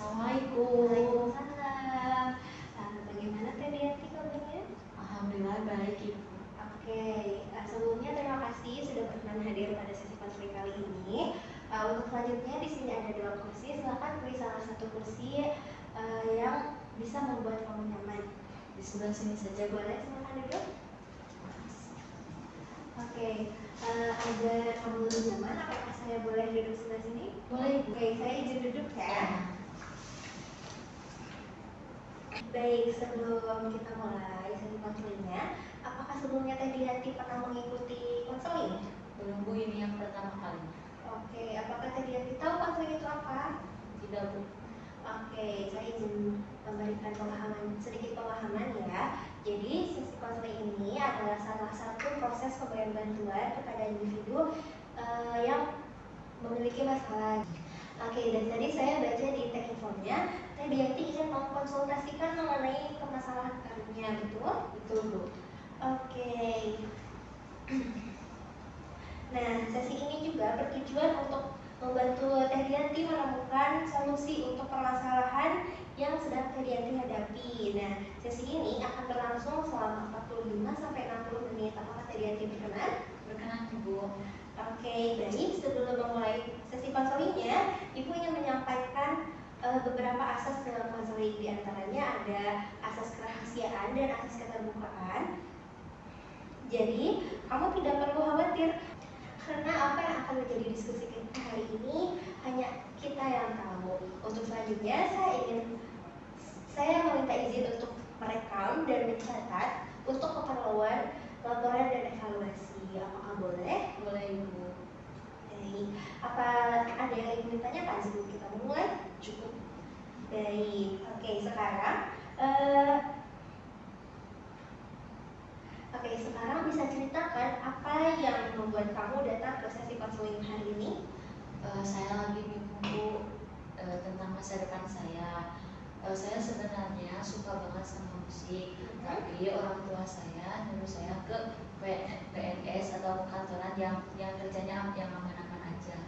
Assalamualaikum. Waalaikumsalam. Bagaimana Teh Dianti kabarnya? Alhamdulillah baik Ibu. Oke, sebelumnya terima kasih sudah berkenan hadir pada sesi konseling kali ini. Untuk selanjutnya di sini ada 2 kursi. Silakan pilih salah satu kursi yang bisa membuat kamu nyaman. Di sebelah sini saja Boleh silakan duduk. Oke, agar kamu lebih nyaman, apakah saya boleh duduk sebelah sini? Boleh. Oke, saya izin duduk ya. Baik, sebelum kita mulai sesi konselingnya, apakah sebelumnya Teh Dianti pernah mengikuti konseling? Belum Bu, ini yang pertama kali. Oke, apakah Teh Dianti tahu konseling itu apa? Tidak Bu. Oke, saya izin memberikan sedikit pemahaman ya. Jadi sesi konseling ini adalah salah satu proses pemberian bantuan kepada individu yang memiliki masalah. Oke, dan tadi saya baca di tag informnya, Teh Dianti ingin mengkonsultasikan mengenai permasalahan karirnya, betul? Betul Bu. Oke. Nah, sesi ini juga bertujuan untuk membantu Teh Dianti menemukan solusi untuk permasalahan yang sedang Teh Dianti hadapi. Nah, sesi ini akan berlangsung selama 45-60 menit. Apakah Teh Dianti berkenan? Berkenan Bu. Oke, baik. Sebelum memulai sesi konselingnya, Ibu ingin menyampaikan beberapa asas dalam konseling. Di antaranya ada asas kerahasiaan dan asas keterbukaan. Jadi, kamu tidak perlu khawatir karena apa yang akan menjadi diskusi kita hari ini hanya kita yang tahu. Untuk selanjutnya, saya meminta izin untuk merekam dan mencatat untuk keperluan laporan dan evaluasi. Apakah boleh? Boleh Ibu. Baik. Apa ada yang ingin ditanyakan sebelum kita mulai? Cukup. Baik. Oke, sekarang bisa ceritakan apa yang membuat kamu datang ke sesi konseling hari ini? Saya lagi bingung Bu tentang masa depan saya. Saya sebenarnya suka banget sama musik, tapi orang tua saya nyuruh saya ke PNS atau kantoran yang kerjanya yang aman-aman aja.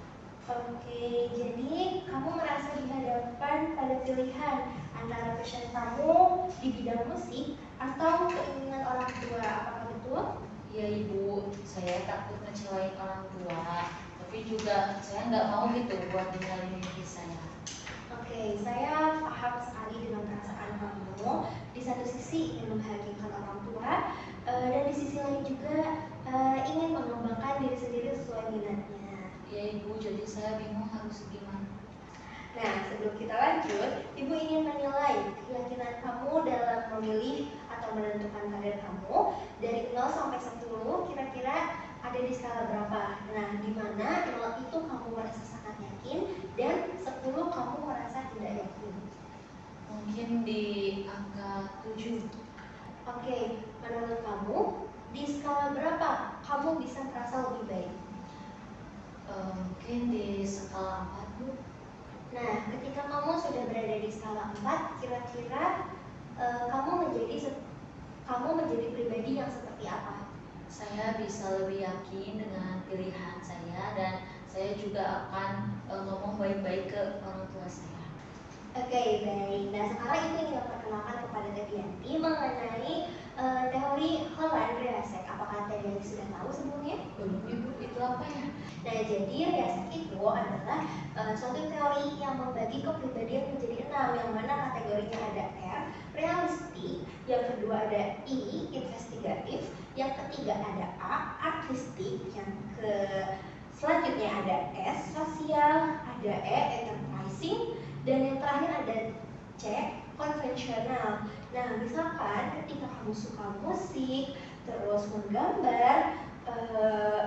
Oke, jadi kamu merasa dihadapkan pada pilihan antara passion kamu di bidang musik atau keinginan orang tua, apakah betul? Iya Ibu, saya takut ngecewain orang tua, tapi juga saya nggak mau gitu buat ninggalin mimpi saya. Oke, saya paham sekali dengan perasaan kamu. Di satu sisi ingin membahagiakan orang tua, dan di sisi lain juga ingin mengembangkan diri sendiri sesuai minatnya. Ya Ibu, jadi saya bingung harus gimana. Nah, sebelum kita lanjut, Ibu ingin menilai keyakinan kamu dalam memilih atau menentukan karir kamu dari 0 sampai 10, kira-kira ada di skala berapa? Nah, di mana 0 itu kamu merasa sangat yakin dan 10 kamu merasa tidak yakin. Mungkin di angka 7. Oke, menurut kamu di skala berapa kamu bisa merasa lebih baik? Mungkin di skala 4 Bu. Nah, ketika kamu sudah berada di skala 4, kira-kira kamu menjadi pribadi yang seperti apa? Saya bisa lebih yakin dengan pilihan saya dan saya juga akan ngomong baik-baik ke orang tua saya. Oke, baik. Nah, sekarang Ibu ingin memperkenalkan kepada Teh Dianti mengenai teori Holland-Riasek. Apakah Teh Dianti sudah tahu sebelumnya? Belum Ibu, itu apa ya? Nah, jadi Riasek itu adalah suatu teori yang membagi kepribadian menjadi 6, yang mana kategorinya ada R, realistik, yang kedua ada I, investigatif, yang ketiga ada A, artistik, yang selanjutnya ada S, sosial, ada E, enterprising, dan yang terakhir ada C, konvensional. Nah, misalkan ketika kamu suka musik, terus menggambar,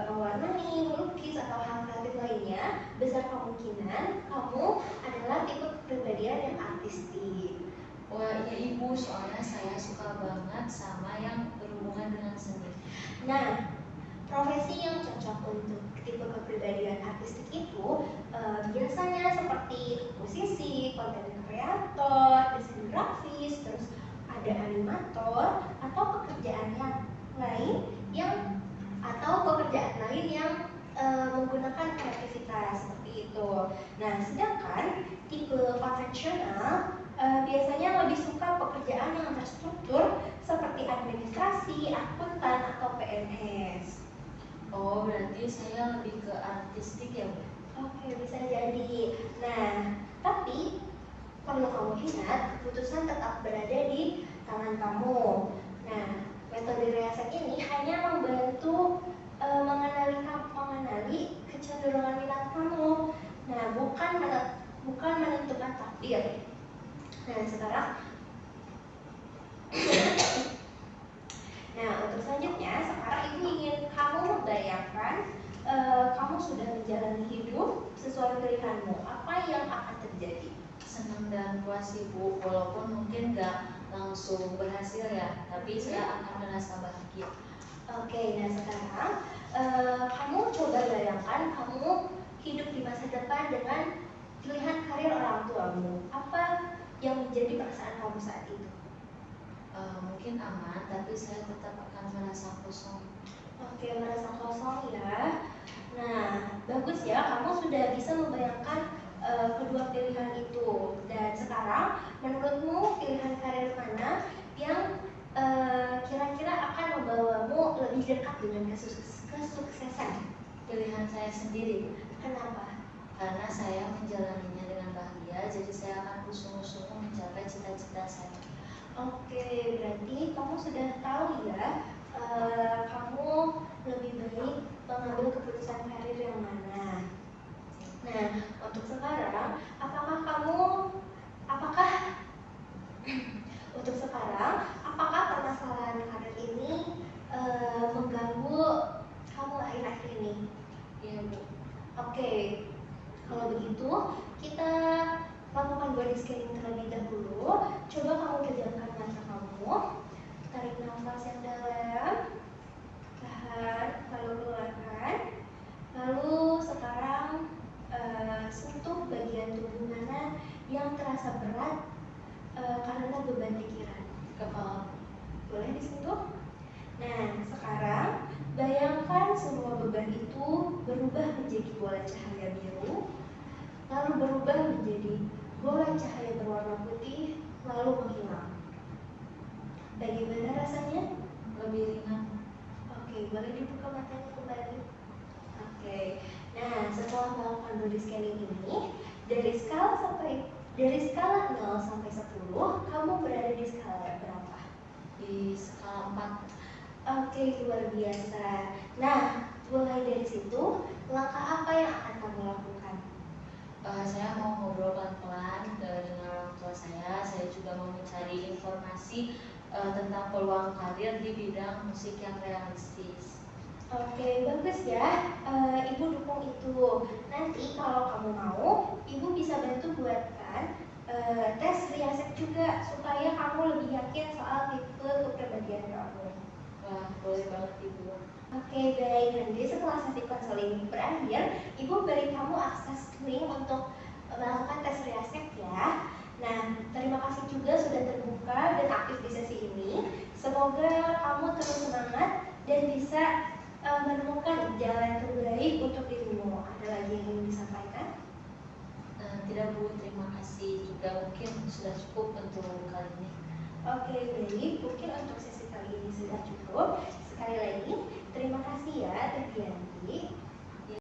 mewarnai, melukis, atau hal kreatif lainnya, besar kemungkinan kamu adalah tipe kepribadian yang artistik. Wah iya Ibu, soalnya saya suka banget sama yang berhubungan dengan seni. Nah, profesi yang cocok untuk tipe kepribadian artistik itu biasanya seperti musisi, konten kreator, desain grafis, terus ada animator, atau pekerjaan lain yang menggunakan kreativitas seperti itu. Nah, sedangkan tipe konvensional biasanya lebih suka pekerjaan yang terstruktur seperti administrasi, akuntan, atau PNS. Oh, berarti saya lebih ke artistik ya, Bu? Oke, bisa jadi. Nah, tapi perlu kamu ingat, keputusan tetap berada di tangan kamu. Nah, metode reaset ini hanya membantu mengenali kecenderungan minat kamu. Nah, bukan menentukan takdir. Nah, sekarang Nah, untuk selanjutnya, sekarang ibu ingin kamu membayangkan kamu sudah menjalani hidup sesuai pilihanmu. Apa yang akan terjadi? Senang dan puas sih, Bu, walaupun mungkin nggak langsung berhasil ya, tapi saya akan merasa bahagia. Oke, nah sekarang kamu coba bayangkan kamu hidup di masa depan dengan pilihan karir orang tuamu. Apa yang menjadi perasaan kamu saat itu? Mungkin aman, tapi saya tetap akan merasa kosong. Oke, merasa kosong ya. Nah, bagus ya, kamu sudah bisa membayangkan kedua pilihan itu. Dan sekarang, menurutmu pilihan karir mana yang kira-kira akan membawamu lebih dekat dengan kesuksesan? Pilihan saya sendiri, Bu. Kenapa? Karena saya menjalaninya dengan bahagia, jadi saya akan bersungguh-sungguh mencapai cita-cita saya. Oke, berarti kamu sudah tahu ya, kamu lebih baik mengambil keputusan karir yang mana. Nah, untuk sekarang, apakah untuk sekarang, apakah permasalahan karir ini mengganggu kamu akhir-akhir ini? Iya, Bu. Oke, kalau begitu kita lakukan body scanning terlebih dahulu. Coba kamu pejamkan mata kamu, tarik nafas yang dalam, tahan, lalu keluarkan. Lalu sekarang sentuh bagian tubuh mana yang terasa berat karena beban pikiran. Kepala. Boleh disentuh? Nah, sekarang bayangkan semua beban itu berubah menjadi bola cahaya biru, lalu berubah menjadi bola cahaya berwarna putih, lalu menghilang. Bagaimana rasanya? Lebih ringan. Oke, boleh dibuka matanya kembali. Oke, nah setelah melakukan body scanning ini, dari skala 0 sampai 10, kamu berada di skala berapa? Di skala 4. Oke, luar biasa. Nah, mulai dari situ, langkah apa yang akan kamu lakukan? Saya mau ngobrol pelan-pelan dengan orang tua saya. Saya juga mau mencari informasi tentang peluang karir di bidang musik yang realistis. Oke, bagus ya. Ibu dukung itu. Nanti kalau kamu mau, ibu bisa bantu buatkan tes riaset juga supaya kamu lebih yakin soal tipe kepribadian kamu. Wah, boleh banget, Ibu. Oke, baik. Nanti setelah sesi konsul ini berakhir, ibu beri kamu akses link untuk melakukan tes riaset ya. Nah, terima kasih juga sudah terbuka dan aktif di sesi ini. Semoga kamu terus semangat dan bisa menemukan jalan terbaik untuk dirimu. Ada lagi yang ingin disampaikan? Tidak, Bu, terima kasih juga, mungkin sudah cukup untuk kali ini. Oke, baik. Mungkin untuk sesi kali ini sudah cukup. Sekali lagi, terima kasih ya, Teh Dianti.